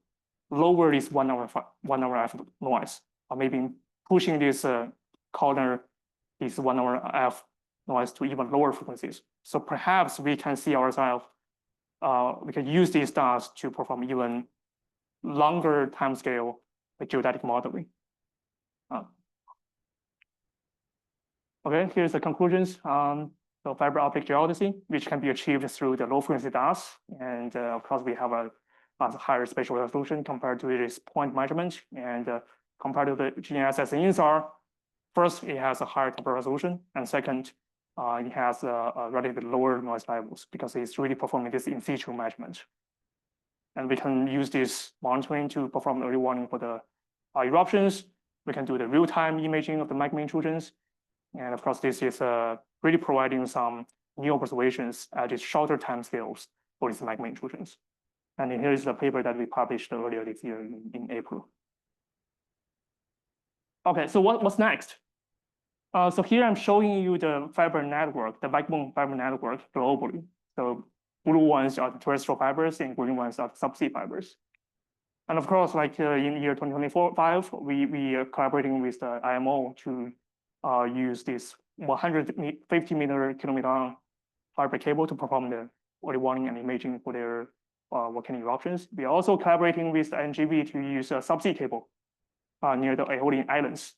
lower this 1 RF noise, or maybe pushing this corner, this 1 RF noise to even lower frequencies. So perhaps we can see ourselves, we can use these DAS to perform even longer timescale geodetic modeling. Okay, here's the conclusions. So fiber optic geodesy, which can be achieved through the low frequency DAS. And of course, we have a higher spatial resolution compared to this point measurement. And compared to the GNSS and INSAR, first, it has a higher temporal resolution. And second, it has a relatively lower noise levels because it's really performing this in situ measurement. And we can use this monitoring to perform early warning for the eruptions. We can do the real-time imaging of the magma intrusions. And of course, this is really providing some new observations at these shorter timescales for these magma intrusions. And here is the paper that we published earlier this year in April. Okay, so what's next? So here I'm showing you the fiber network, the backbone fiber network globally. So blue ones are the terrestrial fibers and green ones are the subsea fibers. And of course, like in year 2024-5, we are collaborating with the IMO to use this 150 kilometer fiber cable to perform the early warning and imaging for their volcanic eruptions. We are also collaborating with the NGV to use a subsea cable near the Aeolian Islands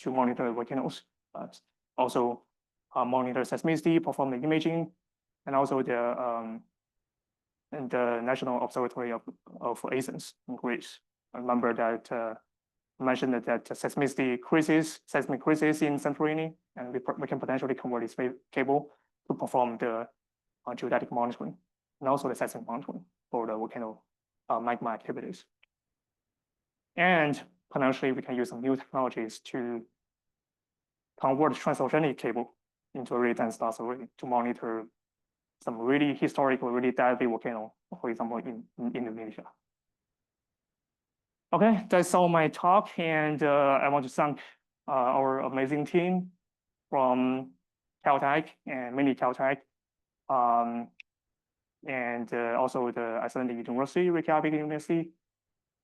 to monitor volcanoes. Also monitor seismicity, perform the imaging, and also the National Observatory of Athens in Greece. I remember that I mentioned that seismic crisis in Santorini, and we can potentially convert this cable to perform the geodetic monitoring and also the seismic monitoring for the volcano magma activities. And potentially we can use some new technologies to convert transoceanic cable into a really dense dust array to monitor some really historical, really deadly volcano, for example, in Indonesia. Okay, that's all my talk, and I want to thank our amazing team from Caltech and mainly Caltech, and also the Icelandic University, Reykjavik University,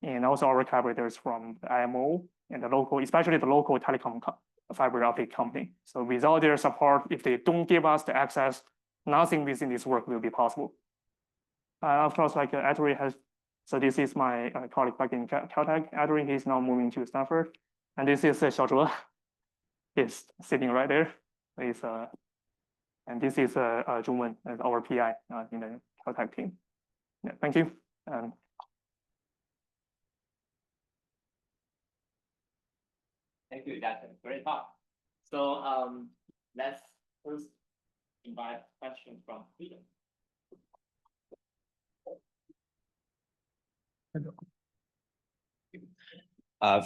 and also our collaborators from the IMO and the local, especially the local telecom fiber optic company. So without their support, if they don't give us the access, nothing within this work will be possible. Of course, like Adri has, so this is my colleague back in Caltech. Adri, he's now moving to Stanford, and this is Xiaozhe. He's sitting right there. He's, and this is Zhongwen, our PI in the Caltech team. Yeah, thank you. Thank you, Jackson. Great talk. So let's first invite questions from Peter.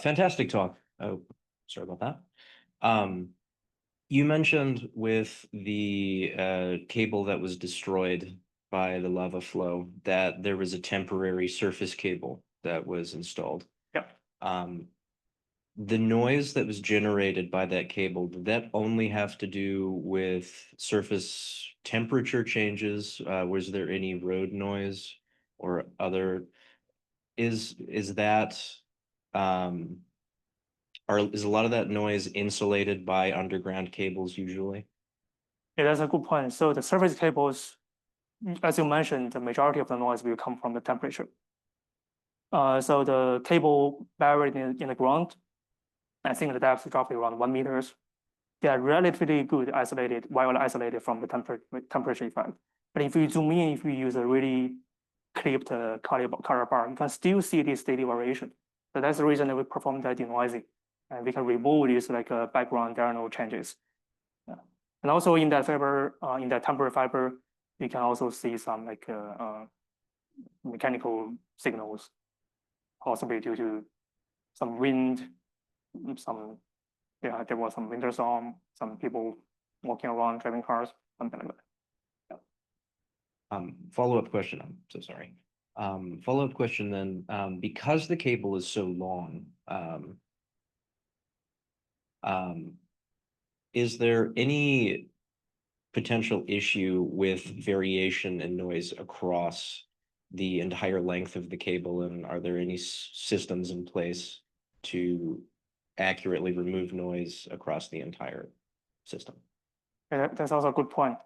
Fantastic talk. Oh, sorry about that. You mentioned with the cable that was destroyed by the lava flow that there was a temporary surface cable that was installed. Yep. The noise that was generated by that cable, did that only have to do with surface temperature changes? Was there any road noise or other? Is that is a lot of that noise insulated by underground cables usually? Yeah, that's a good point. So the surface cables, as you mentioned, the majority of the noise will come from the temperature. So the cable buried in the ground, I think the depth is roughly around 1 meters. They are relatively good isolated, well isolated from the temperature effect. But if you zoom in, if you use a really clipped color bar, you can still see this daily variation. So that's the reason that we perform that denoising. And we can remove these like background diurnal changes. Yeah. And also in that fiber, in that temporary fiber, you can also see some like mechanical signals, possibly due to some wind, there was some winter storm, some people walking around, driving cars, something like that. Yeah. Follow-up question. I'm so sorry. Follow-up question then, because the cable is so long, is there any potential issue with variation in noise across the entire length of the cable? And are there any systems in place to accurately remove noise across the entire system? Yeah, that's also a good point.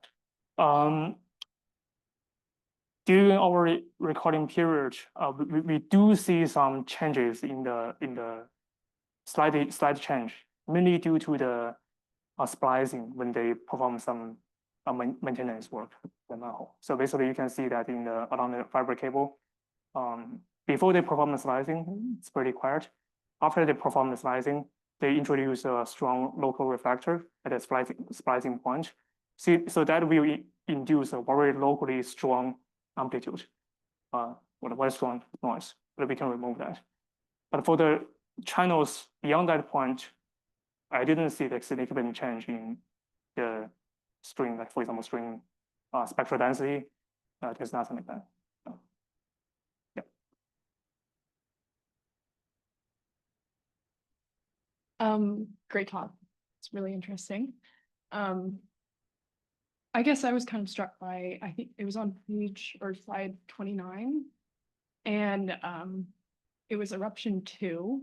During our recording period, we do see some changes in the slight change, mainly due to the splicing when they perform some maintenance work. So basically, you can see that along the fiber cable, before they perform the splicing, it's pretty quiet. After they perform the splicing, they introduce a strong local reflector at the splicing point. So that will induce a very locally strong amplitude, with a very strong noise, but we can remove that. But for the channels beyond that point, I didn't see the significant change in the string, like for example, string spectral density. There's nothing like that. Great talk. It's really interesting. I guess I was kind of struck by, I think it was on page or slide 29. And it was eruption 2.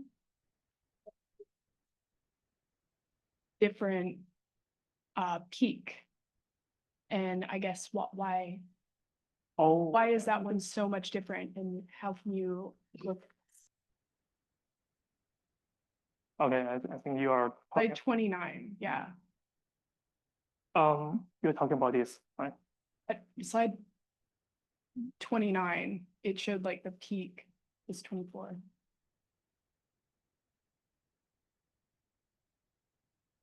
Different peak. And I guess why is that one so much different, and how can you look Okay, I think you are by 29? Yeah. you're talking about this, right? At slide 29, it showed like the peak is 24.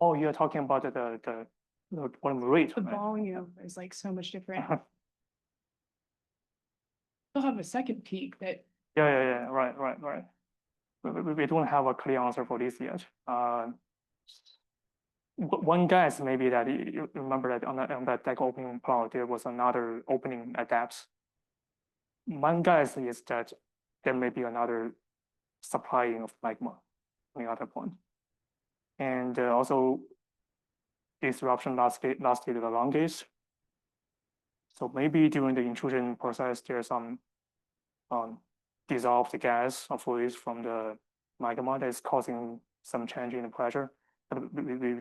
Oh, you're talking about the volume rate, The right? volume is like so much different. Still have a second peak that Yeah, right. We don't have a clear answer for this yet. One guess maybe that you remember that on that dike opening plot, there was another opening at depths. One guess is that there may be another supplying of magma on the other point. And also, this eruption lasted the longest. So maybe during the intrusion process, there's some dissolved gas or fluids from the magma that is causing some change in the pressure. But we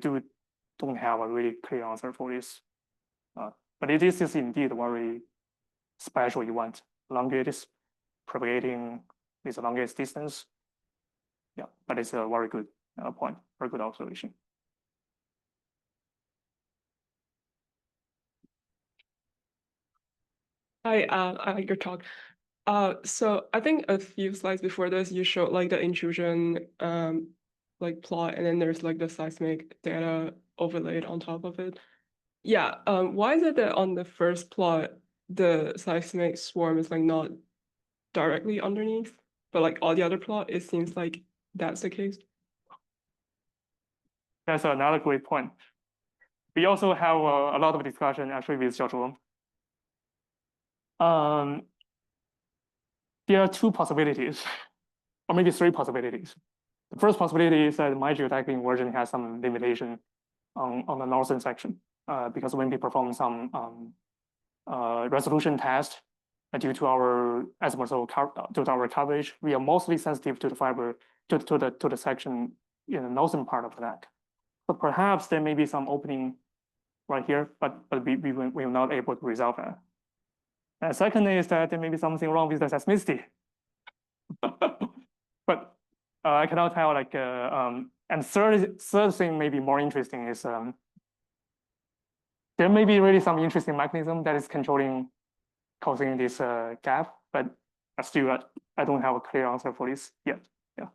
don't have a really clear answer for this. But it is indeed a very special event. Longest propagating with the longest distance. Yeah, but it's a very good point, very good observation. Hi, I like your talk. So I think a few slides before this, you showed like the intrusion like plot, and then there's like the seismic data overlaid on top of it. Yeah, why is it that on the first plot, the seismic swarm is like not directly underneath, but like all the other plot, it seems like that's the case? That's another great point. We also have a lot of discussion actually with Jiaxuan. There are two possibilities, or maybe three possibilities. The first possibility is that my geodetic inversion has some limitation on the northern section, because when we perform some resolution test due to our coverage, we are mostly sensitive to the fiber to the section in the northern part of the neck. But perhaps there may be some opening right here, but we were not able to resolve that. And second is that there may be something wrong with the seismicity. But I cannot tell, like, and third thing maybe more interesting is there may be really some interesting mechanism that is causing this gap, but still I don't have a clear answer for this yet. Yeah.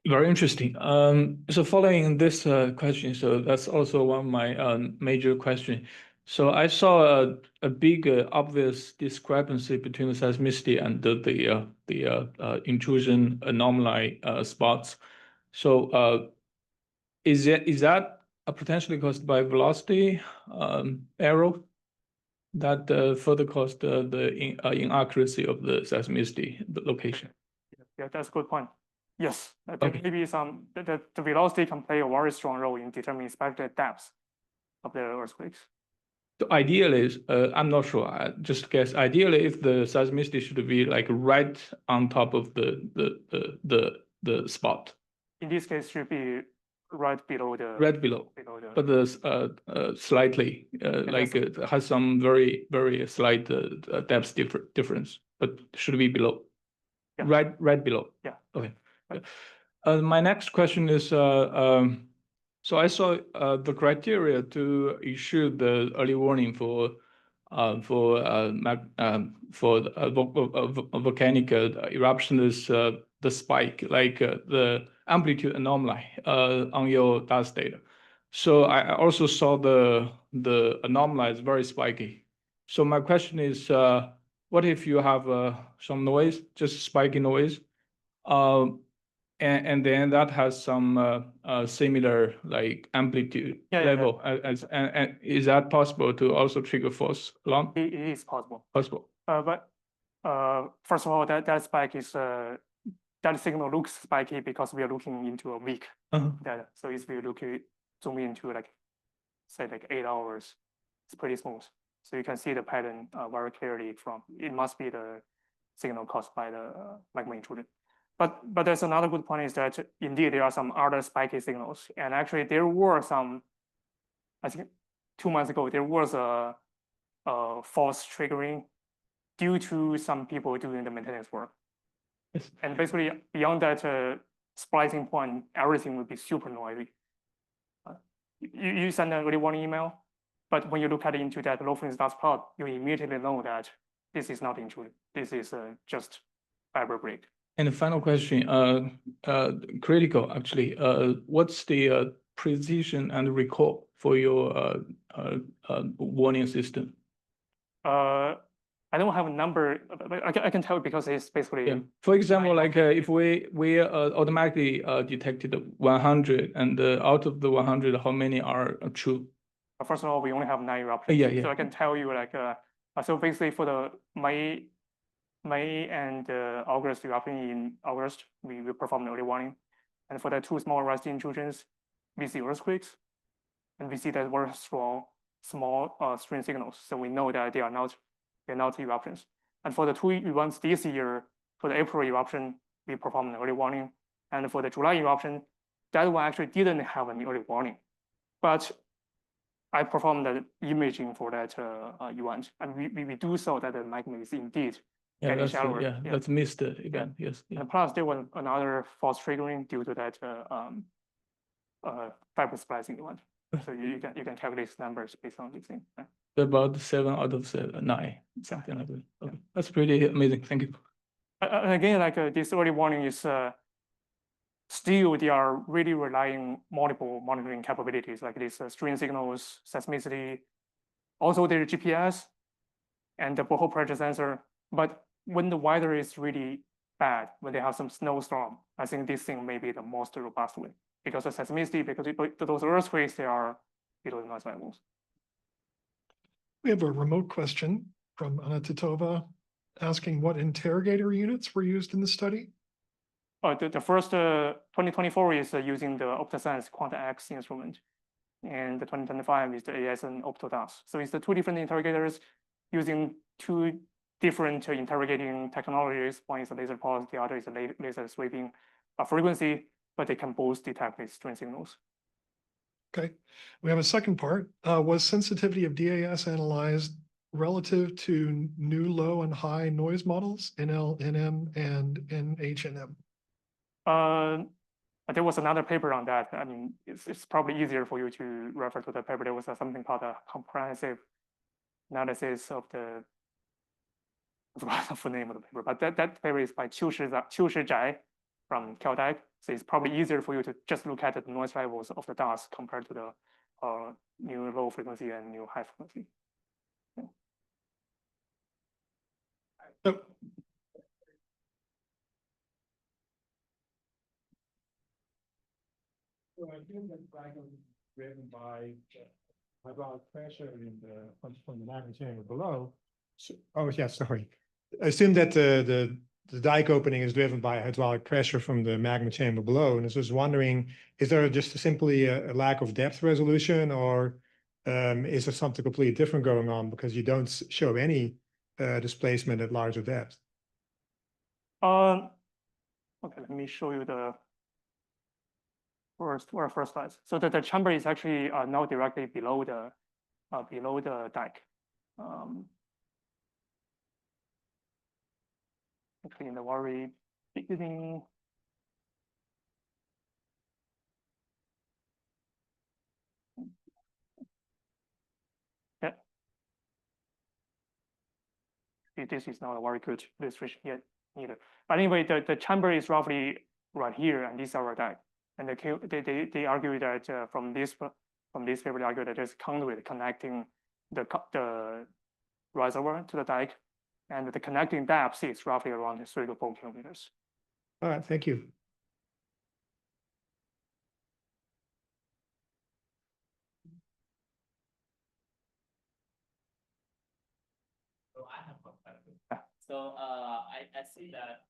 Very interesting. So following this question, so that's also one of my major question. So I saw a big obvious discrepancy between the seismicity and the intrusion anomaly spots. So is that potentially caused by velocity error that further caused the inaccuracy of the seismicity location? Yeah, that's a good point. Yes, Okay. maybe the velocity can play a very strong role in determining expected depths of the earthquakes. So ideally, I'm not sure. I just guess. Ideally, if the seismicity should be like right on top of the spot. In this case, should be right below the. Right below. But the slightly like has some very slight depth difference, but should be below. Yeah. Right below. Yeah. Okay. My next question is, so I saw the criteria to issue the early warning for volcanic eruption is the spike, like the amplitude anomaly on your DAS data. So I also saw the anomaly is very spiky. So my question is, what if you have some noise, just spiky noise? And then that has some similar like amplitude level. And is that possible to also trigger false alarm? It is possible. Possible. But first of all, that spike is that signal looks spiky because we are looking into a week data. So if we zoom into like say like 8 hours, it's pretty smooth. So you can see the pattern very clearly from, it must be the signal caused by the magma intrusion. But there's another good point is that indeed there are some other spiky signals. And actually there were some, I think 2 months ago, there was a false triggering due to some people doing the maintenance work. Yes. And basically beyond that splicing point, everything would be super noisy. You send an early warning email, but when you look into that low frequency dust plot, you immediately know that this is not intrusion. This is just fiber break. And the final question, critical actually, what's the precision and recall for your warning system? I don't have a number, but I can tell you because it's basically. Yeah. For example, like if we automatically detected 100, and out of the 100, how many are true? First of all, we only have 9 eruptions. Yeah. So I can tell you like, so basically for the May and August eruption in August, we perform the early warning. And for the 2 small rusty intrusions, we see earthquakes, and we see that very strong, small strain signals. So we know that they're not eruptions. And for the 2 events this year, for the April eruption, we performed an early warning. And for the July eruption, that one actually didn't have any early warning. But I performed the imaging for that event, and we do show that the magma is indeed getting shallower. That's missed event. Yes. Yeah. And plus, there was another false triggering due to that fiber splicing event. So you can calculate numbers based on these things. About 7 out of 9, something like that. Okay. That's pretty amazing. Thank you. Again, like this early warning is still they are really relying multiple monitoring capabilities like this strain signals, seismicity, also their GPS and the borehole pressure sensor. But when the weather is really bad, when they have some snowstorm, I think this thing may be the most robust way because the seismicity, because those earthquakes, they are below the noise levels. We have a remote question from Anna Titova asking what interrogator units were used in the study. The first 2024 is using the OptaSense Quanta-X instrument, and the 2025 is the ASN OptoDAS. So it's the 2 different interrogators using 2 different interrogating technologies. One is a laser pulse, the other is a laser sweeping frequency, but they can both detect these strain signals. Okay, we have a second part. Was sensitivity of DAS analyzed relative to new low and high noise models, NL, NM, and NHNM? There was another paper on that. I mean, it's probably easier for you to refer to the paper. There was something called a comprehensive analysis of the, I forgot the full name of the paper, but that paper is by Zhe Jia from Geodetic. So it's probably easier for you to just look at the noise levels of the DAS compared to the new low frequency and new high frequency. Yeah. So, I think that cycle is driven by hydraulic pressure from the magma chamber below. So, oh yeah, sorry. I assume that the dike opening is driven by hydraulic pressure from the magma chamber below. And I was just wondering, is there just simply a lack of depth resolution, or is there something completely different going on because you don't show any displacement at larger depth? Okay, let me show you the first slides. So the chamber is actually not directly below the dike. Actually, in the very beginning. Yeah. This is not a very good illustration yet either. But anyway, the chamber is roughly right here, and this is our dike. And they argue that from this paper, they argue that there's conduit connecting the reservoir to the dike, and the connecting depth is roughly around 3 to 4 kilometers. All right, thank you. So I have one question. So I see that.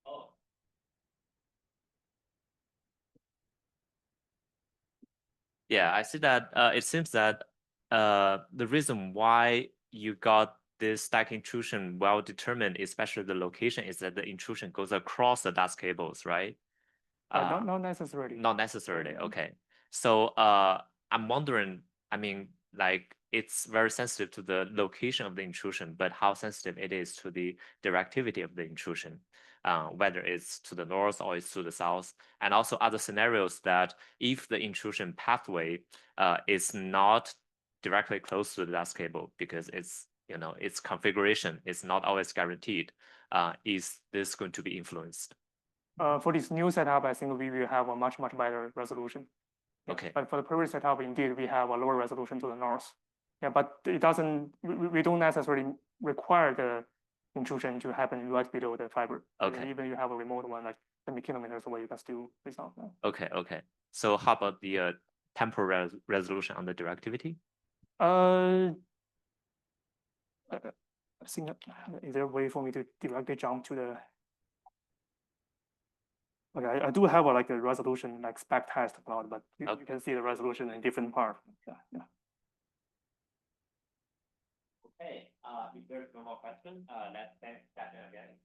Oh. Yeah, I see that it seems that the reason why you got this dike intrusion well determined, especially the location, is that the intrusion goes across the dust cables, right? Not necessarily. Not necessarily. Yeah. Okay. So I'm wondering, I mean, like it's very sensitive to the location of the intrusion, but how sensitive it is to the directivity of the intrusion, whether it's to the north or it's to the south, and also other scenarios that if the intrusion pathway is not directly close to the dust cable because it's, you know, its configuration is not always guaranteed, is this going to be influenced? For this new setup, I think we will have a much better resolution. Yeah, Okay. but for the previous setup, indeed, we have a lower resolution to the north. Yeah, but it doesn't, we don't necessarily require the intrusion to happen right below the fiber. Okay. Even you have a remote one, like 20 kilometers away, you can still resolve that. Okay, okay. So how about the temporal resolution on the directivity? I think, is there a way for me to directly jump to the? Okay, I do have like a resolution like spec test plot, but you can see the resolution in different parts. Yeah, yeah. Okay, if there's no more questions, let's thank Stefan again.